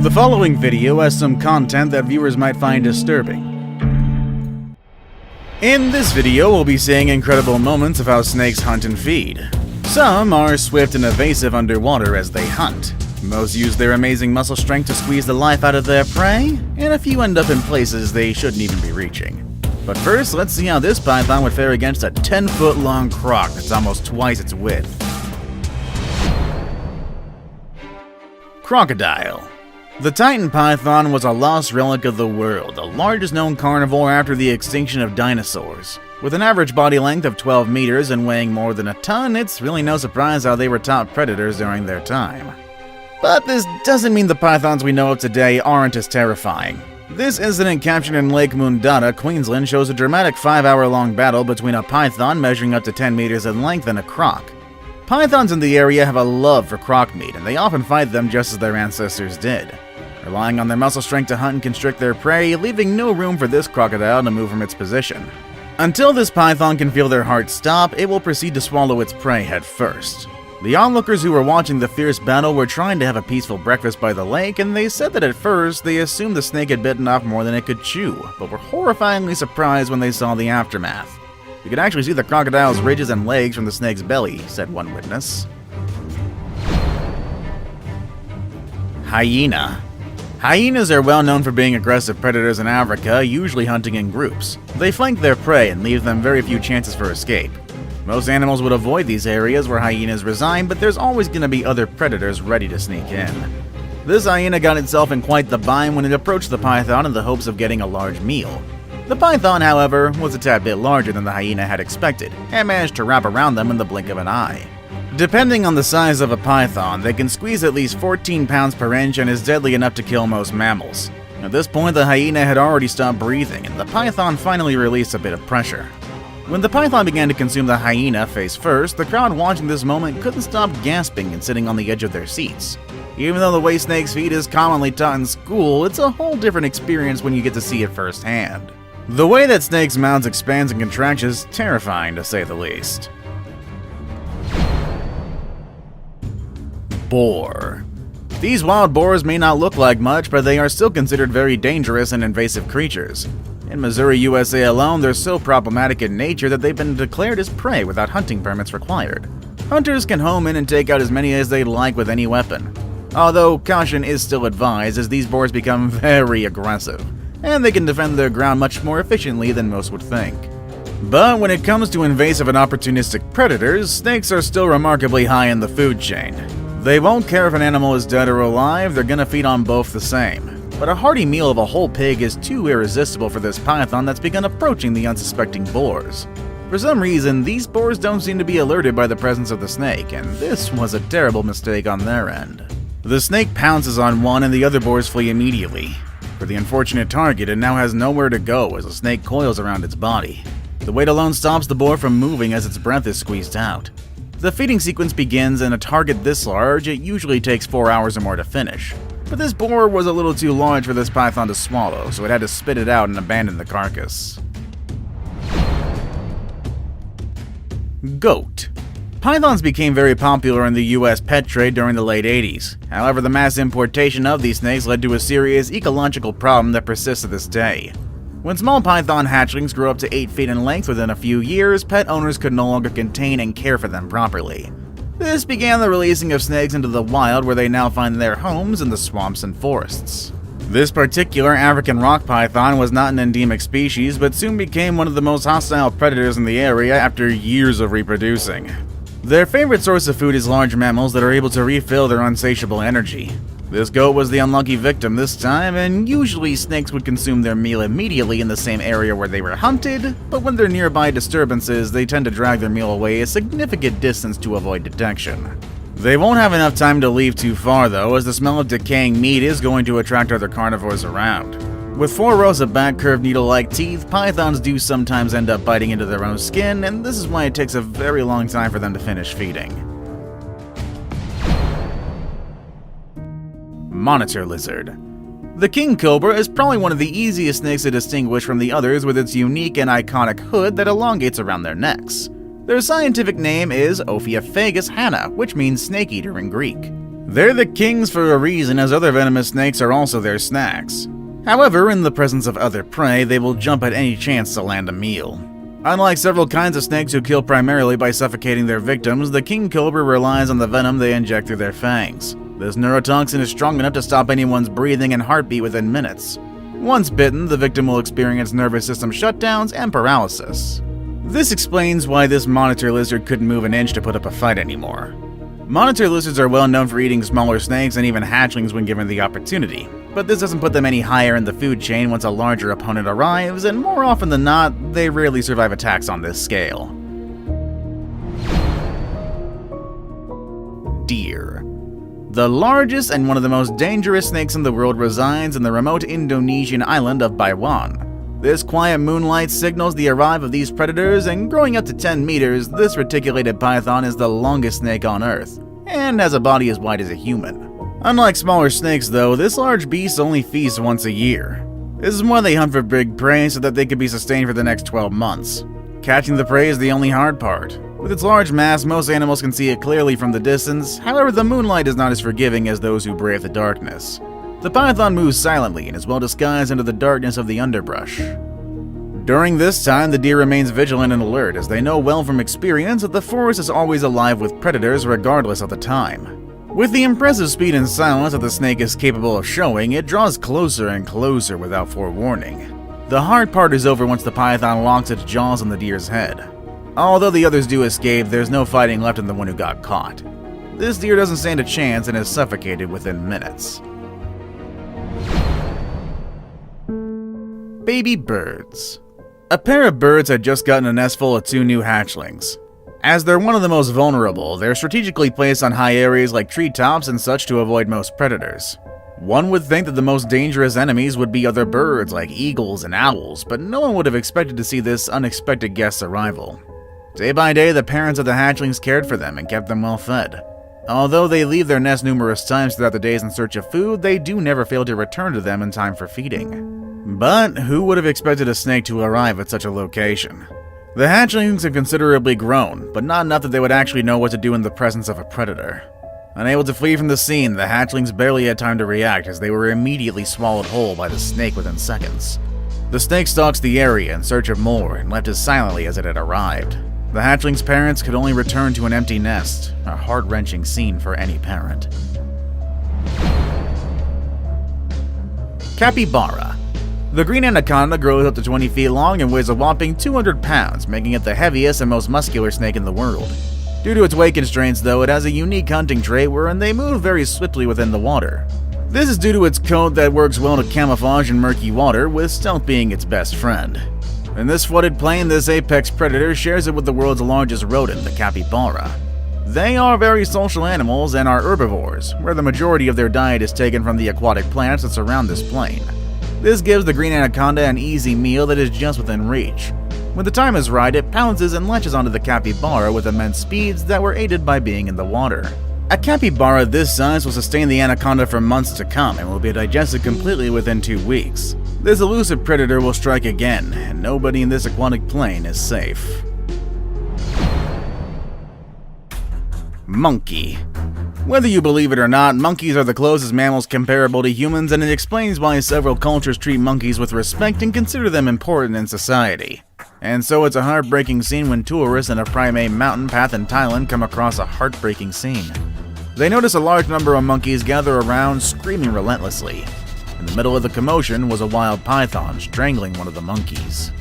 The following video has some content that viewers might find disturbing. In this video, we'll be seeing incredible moments of how snakes hunt and feed. Some are swift and evasive underwater as they hunt. Most use their amazing muscle strength to squeeze the life out of their prey, and a few end up in places they shouldn't even be reaching. But first, let's see how this python would fare against a 10-foot long croc that's almost twice its width. Crocodile. The Titan python was a lost relic of the world, the largest known carnivore after the extinction of dinosaurs. With an average body length of 12 meters and weighing more than a ton, it's really no surprise how they were top predators during their time. But this doesn't mean the pythons we know of today aren't as terrifying. This incident captured in Lake Mundata, Queensland shows a dramatic 5-hour-long battle between a python measuring up to 10 meters in length and a croc. Pythons in the area have a love for croc meat, and they often fight them just as their ancestors did, relying on their muscle strength to hunt and constrict their prey, leaving no room for this crocodile to move from its position. Until this python can feel their heart stop, it will proceed to swallow its prey head first. The onlookers who were watching the fierce battle were trying to have a peaceful breakfast by the lake, and they said that at first they assumed the snake had bitten off more than it could chew, but were horrifyingly surprised when they saw the aftermath. You could actually see the crocodile's ridges and legs from the snake's belly, said one witness. Hyena. Hyenas are well known for being aggressive predators in Africa, usually hunting in groups. They flank their prey and leave them very few chances for escape. Most animals would avoid these areas where hyenas reside, but there's always going to be other predators ready to sneak in. This hyena got itself in quite the bind when it approached the python in the hopes of getting a large meal. The python, however, was a tad bit larger than the hyena had expected, and managed to wrap around them in the blink of an eye. Depending on the size of a python, they can squeeze at least 14 pounds per inch and is deadly enough to kill most mammals. At this point, the hyena had already stopped breathing, and the python finally released a bit of pressure. When the python began to consume the hyena face first, the crowd watching this moment couldn't stop gasping and sitting on the edge of their seats. Even though the way snakes feed is commonly taught in school, it's a whole different experience when you get to see it firsthand. The way that snakes' mouths expands and contracts is terrifying, to say the least. Boar. These wild boars may not look like much, but they are still considered very dangerous and invasive creatures. In Missouri, USA alone, they're so problematic in nature that they've been declared as prey without hunting permits required. Hunters can home in and take out as many as they'd like with any weapon. Although caution is still advised, as these boars become very aggressive, and they can defend their ground much more efficiently than most would think. But when it comes to invasive and opportunistic predators, snakes are still remarkably high in the food chain. They won't care if an animal is dead or alive, they're gonna feed on both the same. But a hearty meal of a whole pig is too irresistible for this python that's begun approaching the unsuspecting boars. For some reason, these boars don't seem to be alerted by the presence of the snake, and this was a terrible mistake on their end. The snake pounces on one and the other boars flee immediately. For the unfortunate target, it now has nowhere to go as the snake coils around its body. The weight alone stops the boar from moving as its breath is squeezed out. The feeding sequence begins, and a target this large, it usually takes 4 hours or more to finish. But this boar was a little too large for this python to swallow, so it had to spit it out and abandon the carcass. Goat. Pythons became very popular in the US pet trade during the late 80s. However, the mass importation of these snakes led to a serious ecological problem that persists to this day. When small python hatchlings grew up to 8 feet in length within a few years, pet owners could no longer contain and care for them properly. This began the releasing of snakes into the wild, where they now find their homes in the swamps and forests. This particular African rock python was not an endemic species, but soon became one of the most hostile predators in the area after years of reproducing. Their favorite source of food is large mammals that are able to refill their insatiable energy. This goat was the unlucky victim this time, and usually snakes would consume their meal immediately in the same area where they were hunted, but when they're nearby disturbances, they tend to drag their meal away a significant distance to avoid detection. They won't have enough time to leave too far though, as the smell of decaying meat is going to attract other carnivores around. With 4 rows of back-curved needle-like teeth, pythons do sometimes end up biting into their own skin, and this is why it takes a very long time for them to finish feeding. Monitor lizard. The king cobra is probably one of the easiest snakes to distinguish from the others, with its unique and iconic hood that elongates around their necks. Their scientific name is Ophiophagus hanna, which means snake eater in Greek. They're the kings for a reason, as other venomous snakes are also their snacks. However, in the presence of other prey, they will jump at any chance to land a meal. Unlike several kinds of snakes who kill primarily by suffocating their victims, the king cobra relies on the venom they inject through their fangs. This neurotoxin is strong enough to stop anyone's breathing and heartbeat within minutes. Once bitten, the victim will experience nervous system shutdowns and paralysis. This explains why this monitor lizard couldn't move an inch to put up a fight anymore. Monitor lizards are well known for eating smaller snakes and even hatchlings when given the opportunity, but this doesn't put them any higher in the food chain once a larger opponent arrives, and more often than not, they rarely survive attacks on this scale. Deer. The largest and one of the most dangerous snakes in the world resides in the remote Indonesian island of Baiwan. This quiet moonlight signals the arrival of these predators, and growing up to 10 meters, this reticulated python is the longest snake on Earth, and has a body as wide as a human. Unlike smaller snakes though, this large beast only feasts once a year. This is why they hunt for big prey so that they can be sustained for the next 12 months. Catching the prey is the only hard part. With its large mass, most animals can see it clearly from the distance, however the moonlight is not as forgiving as those who brave the darkness. The python moves silently and is well disguised under the darkness of the underbrush. During this time, the deer remains vigilant and alert, as they know well from experience that the forest is always alive with predators regardless of the time. With the impressive speed and silence that the snake is capable of showing, it draws closer and closer without forewarning. The hard part is over once the python locks its jaws on the deer's head. Although the others do escape, there's no fighting left in the one who got caught. This deer doesn't stand a chance and is suffocated within minutes. Baby birds. A pair of birds had just gotten a nest full of 2 new hatchlings. As they're one of the most vulnerable, they're strategically placed on high areas like treetops and such to avoid most predators. One would think that the most dangerous enemies would be other birds like eagles and owls, but no one would have expected to see this unexpected guest's arrival. Day by day, the parents of the hatchlings cared for them and kept them well fed. Although they leave their nest numerous times throughout the days in search of food, they do never fail to return to them in time for feeding. But who would have expected a snake to arrive at such a location? The hatchlings have considerably grown, but not enough that they would actually know what to do in the presence of a predator. Unable to flee from the scene, the hatchlings barely had time to react as they were immediately swallowed whole by the snake within seconds. The snake stalks the area in search of more and left as silently as it had arrived. The hatchlings' parents could only return to an empty nest, a heart-wrenching scene for any parent. Capybara. The green anaconda grows up to 20 feet long and weighs a whopping 200 pounds, making it the heaviest and most muscular snake in the world. Due to its weight constraints though, it has a unique hunting trait wherein they move very swiftly within the water. This is due to its coat that works well to camouflage in murky water, with stealth being its best friend. In this flooded plain, this apex predator shares it with the world's largest rodent, the capybara. They are very social animals and are herbivores, where the majority of their diet is taken from the aquatic plants that surround this plain. This gives the green anaconda an easy meal that is just within reach. When the time is right, it pounces and latches onto the capybara with immense speeds that were aided by being in the water. A capybara this size will sustain the anaconda for months to come and will be digested completely within 2 weeks. This elusive predator will strike again, and nobody in this aquatic plain is safe. Monkey. Whether you believe it or not, monkeys are the closest mammals comparable to humans, and it explains why several cultures treat monkeys with respect and consider them important in society. And so it's a heartbreaking scene when tourists in a primate mountain path in Thailand come across a heartbreaking scene. They notice a large number of monkeys gather around, screaming relentlessly. In the middle of the commotion was a wild python strangling one of the monkeys.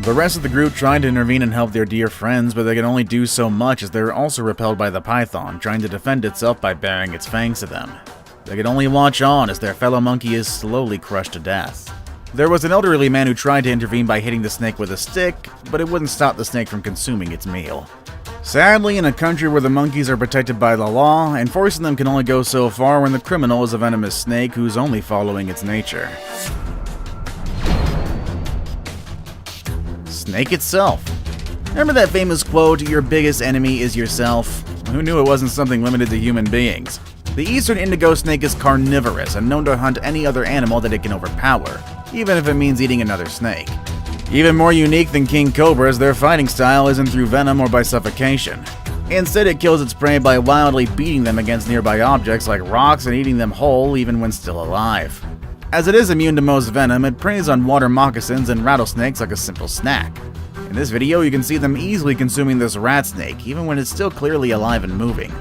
The rest of the group tried to intervene and help their dear friends, but they can only do so much as they are also repelled by the python, trying to defend itself by baring its fangs to them. They can only watch on as their fellow monkey is slowly crushed to death. There was an elderly man who tried to intervene by hitting the snake with a stick, but it wouldn't stop the snake from consuming its meal. Sadly, in a country where the monkeys are protected by the law, enforcing them can only go so far when the criminal is a venomous snake who's only following its nature. Snake itself. Remember that famous quote, "Your biggest enemy is yourself"? Who knew it wasn't something limited to human beings? The eastern indigo snake is carnivorous and known to hunt any other animal that it can overpower, even if it means eating another snake. Even more unique than king cobras, their fighting style isn't through venom or by suffocation. Instead, it kills its prey by wildly beating them against nearby objects like rocks and eating them whole even when still alive. As it is immune to most venom, it preys on water moccasins and rattlesnakes like a simple snack. In this video, you can see them easily consuming this rat snake, even when it's still clearly alive and moving.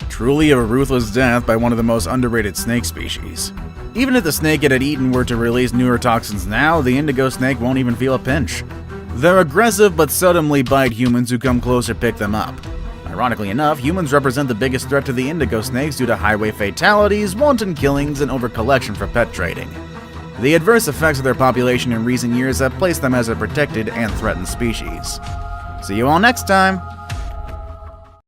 Truly a ruthless death by one of the most underrated snake species. Even if the snake it had eaten were to release neurotoxins now, the indigo snake won't even feel a pinch. They're aggressive but seldomly bite humans who come close or pick them up. Ironically enough, humans represent the biggest threat to the indigo snakes due to highway fatalities, wanton killings, and overcollection for pet trading. The adverse effects of their population in recent years have placed them as a protected and threatened species. See you all next time!